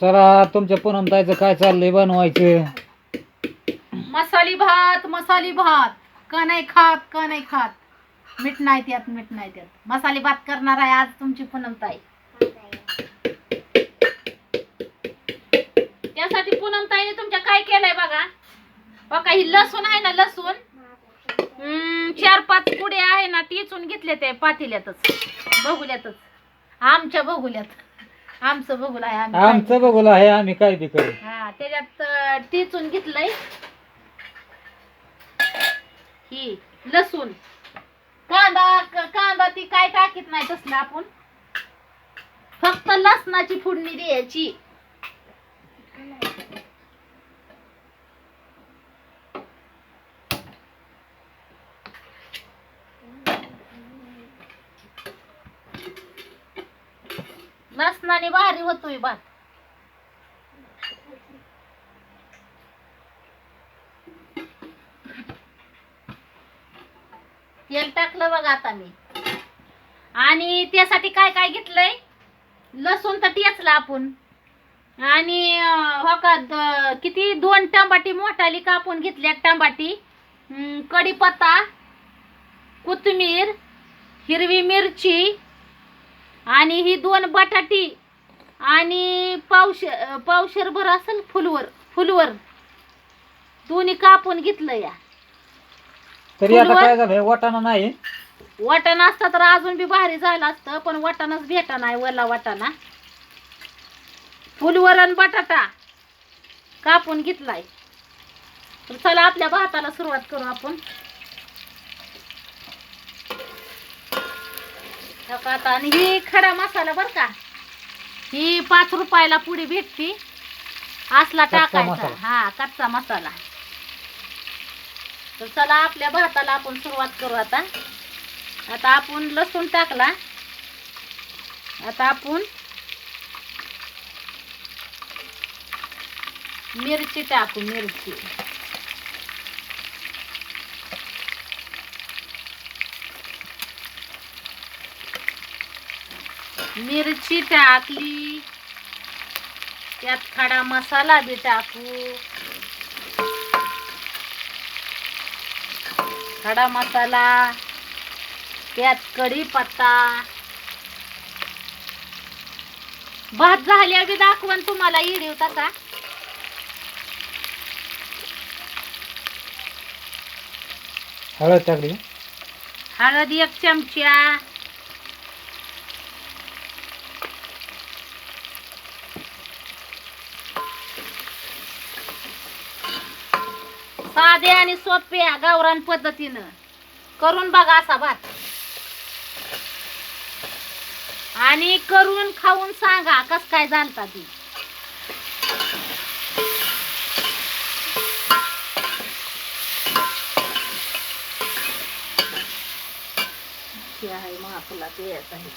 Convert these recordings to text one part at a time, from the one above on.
चला तुमच्या पूनमताईचं काय चाललंय बनवायचं? मसाली भात का नाही खात मीठ नाही त्यात मसाली भात करणार आहे आज तुमची पूनमताई. त्यासाठी पूनमताईने तुमच्या काय केलंय बघा ही लसूण आहे ना, लसूण 4-5 कुडे आहे ना, टिचून घेतले ते पातेल्यातच बघुल्यातच आमच्या आमचं बघूल आहे आमचं बघूल आहे, आम्ही काय बी करू. हा त्याच्यात टिचून घेतलंय ही लसूण. कांदा ती काय टाकीत नाही तसलं, आपण फक्त लसणाची फोडणी द्यायची. लसणाने भारी होतोय भात. तेल टाकलं बघा आता मी. आणि त्यासाठी काय काय घेतलंय, लसूण तर टेचला आपण, आणि किती 2 टमाटी मोठाली कापून घेतल्या, टमाटी, कढीपत्ता, कोथिंबीर, हिरवी मिरची, आणि ही 2 बटाटी, आणि पावशेर भर असेल फुलवर दोन्ही कापून घेतलं या. तरी आता काय झालंय, वाटाणा नाही. वाटाणा असता तर अजून बी भारी झालं असतं, पण वाटाणाच भेटा नाही, वला वाटाणा. फुलवर आणि बटाटा कापून घेतलाय. तर चला आपल्या भाताला सुरुवात करू आपण. आता आणि ही खडा मसाला बर का, ही 5 रुपयाला पुडी भेटती, असला टाकायचा. हा, कच्चा मसाला. तर चला आपल्या भाताला आपण सुरुवात करू आता. आता आपण लसूण टाकला, आता आपण मिरची टाकू. मिरची टाकली, त्यात खडा मसाला बी टाकू. खडा मसाला, त्यात कढीपत्ता. भात झाल्या बी दाखवून तुम्हाला व्हिडिओ तसा. हळद टाकली, हळद 1 चमचा, साधे आणि सोप्या गावरान पद्धतीनं करून बघा असा भात, आणि करून खाऊन सांगा कस काय झालता ती. आहे महापुला ते येत आहे.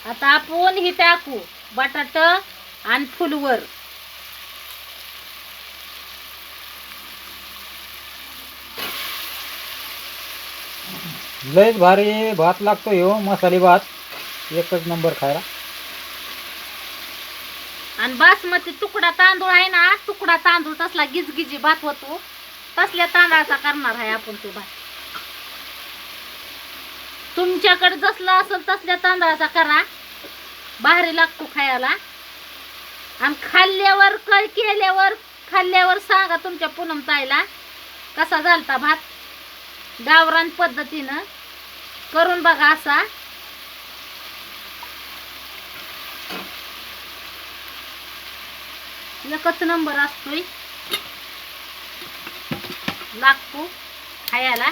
आता आपण ही टाकू बटाट आणि फुलवर. लयच भारी भात लागतो ह्यो मसाली भात, एकच नंबर खायला. आणि बासमती तुकडा तांदूळ आहे ना, तुकडा तांदूळ तसला गिजगिजी भात होतो, तसल्या तांदळाचा करणार आहे आपण तो भात. तुमच्याकडे जसला असेल तसल्या तांदळाचा करा, भारी लागतो खायला. आणि खाल्ल्यावर सांगा तुमच्या पूनमताईला कसा झालता भात. गावरान पद्धतीनं करून बघा असा. एकच नंबर असतोय, लागतो खायला.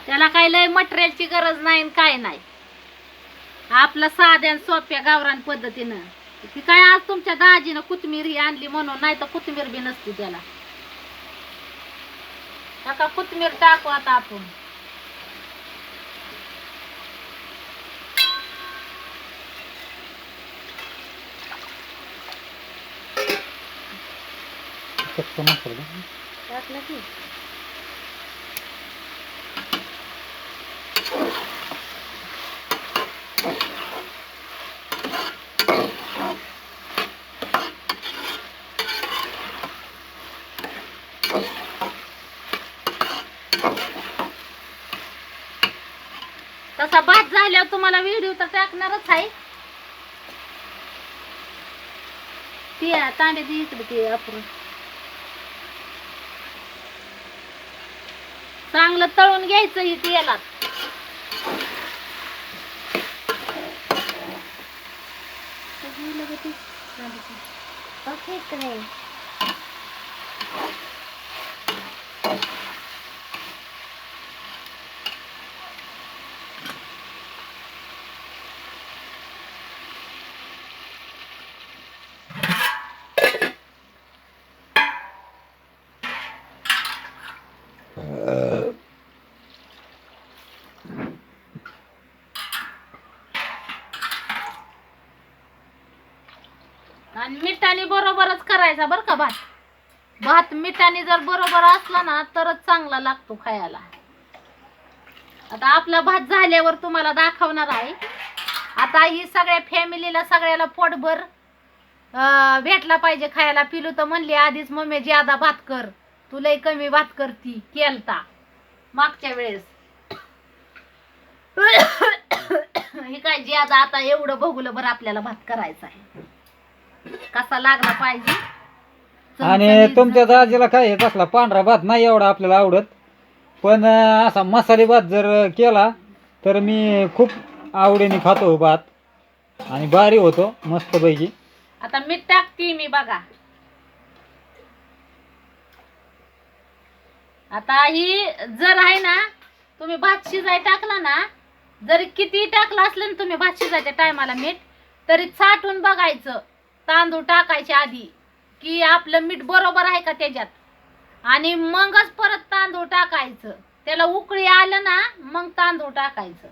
त्याला काही लय मटेरियलची गरज नाही, काय नाही. आपला साध्या आणि सोप्या गावरान पद्धतीनं. ती काय आज तुमच्या दाजीनं कोथिंबीर ही आणली म्हणून, नाही तर कोथिंबीर बी नसती त्याला. आता कोथिंबीर टाकू आता आपण. फक्त मसाला. टाकलं की तसा भात झाल्यावर तुम्हाला व्हिडिओ तर टाकणारच आहे. ती तांबे ती इकडे ते आपण चांगलं तळून घ्यायचं ही तेलात. आणि मिठाने बरोबरच करायचा बर का भात. भात मिठाने जर बरोबर असला ना तरच चांगला लागतो खायला. आता आपला भात झाल्यावर तुम्हाला दाखवणार आहे. आता ही सगळ्या फॅमिलीला सगळ्याला पोटभर भेटला पाहिजे खायला. पिलू तर म्हणली आधीच मम्मी ज्यादा भात कर, तू लय कमी भात करती केलता मागच्या वेळेस. हे काय ज्यादा आता एवढं बघूलं बरं आपल्याला भात करायचा आहे. कसा लागला पाहिजे. आणि तुमच्या दाजीला काय आहे कसला पांढरा भात नाही एवढा आपल्याला आवडत, पण असा मसाले भात जर केला तर मी खूप आवडीने खातो भात आणि भारी होतो मस्तपैकी. आता मीठ टाकते मी बघा. आता ही जर आहे ना तुम्ही भात शिजाय टाकला ना, जरी किती टाकलं असलं ना तुम्ही भात शिजायच्या टायमाला मीठ, तरी चाटून बघायचं तांदूळ टाकायच्या आधी की आपलं मीठ बरोबर आहे का त्याच्यात, आणि मगच परत तांदूळ टाकायचं. त्याला उकळी आलं ना मग तांदूळ टाकायचं.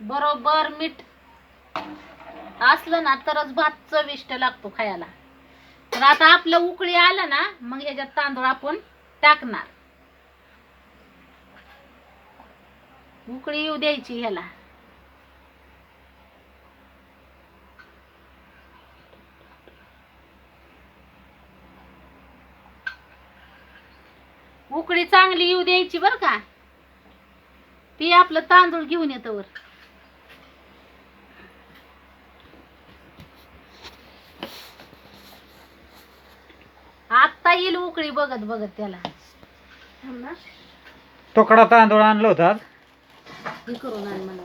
बरोबर मीठ असलं ना तरच भात चविष्ट लागतो खायला. तर आता आपलं उकळी आलं ना मग ह्याच्यात तांदूळ आपण टाकणार. उकळी येऊ द्यायची ह्याला. उकळी चांगली येऊ द्यायची बर का. ती आपलं तांदूळ घेऊन येतं वर. आता येईल उकळी बघत बघत त्याला. तुकडा तांदूळ आणलं होतं आज. हे करून आण मला.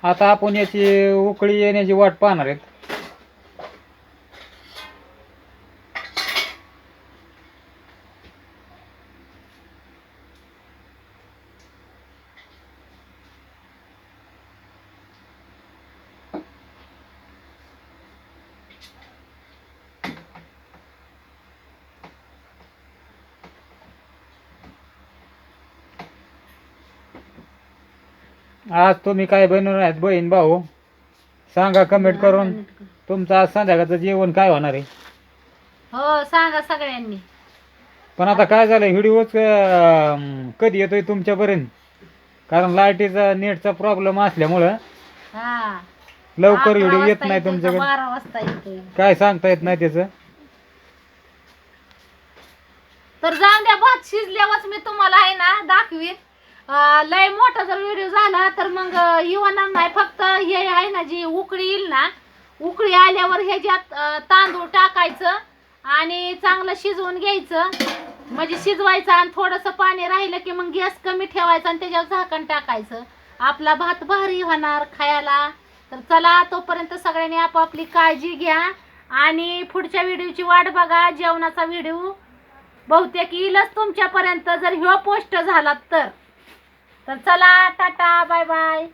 आता आपण याची उकळी येण्याची वाट पाहणार आहेत. आज तुम्ही काय बनवणार आहेत बहीण भाऊ सांगा कमेंट करून. तुमचं आज संध्याकाळचं जेवण काय होणार आहे? हो सांगा सगळ्यांनी. पण आता काय झालं व्हिडिओच कधी येतोय तुमच्यापर्यंत, कारण लाईटीचा नेटचा प्रॉब्लेम असल्यामुळं हा लवकर व्हिडिओ 11 येत वाजता नाही येतोय का तुमच्याकडे. 12 वाजता येतोय. काय सांगता येत नाही त्याचं. तर जाऊन द्या, भात शिजल्यावरच मी तुम्हाला आहे ना दाखवीन. लय मोठा जर व्हिडिओ झाला तर मग येणार नाही. फक्त हे आहे ना जी उकळी येईल ना, उकळी आल्यावर ह्याच्यात तांदूळ टाकायचं आणि चांगलं शिजवून घ्यायचं. म्हणजे शिजवायचं आणि थोडंसं पाणी राहिलं की मग गॅस कमी ठेवायचा आणि त्याच्यावर झाकण टाकायचं आपला भात भारी होणार खायला. तर चला, तोपर्यंत सगळ्यांनी आपापली काळजी घ्या आणि पुढच्या व्हिडिओची वाट बघा. जेवणाचा व्हिडिओ बहुतेक येईलच तुमच्यापर्यंत जर ह्यो पोस्ट झाला तर. चला, टाटा, बाय बाय.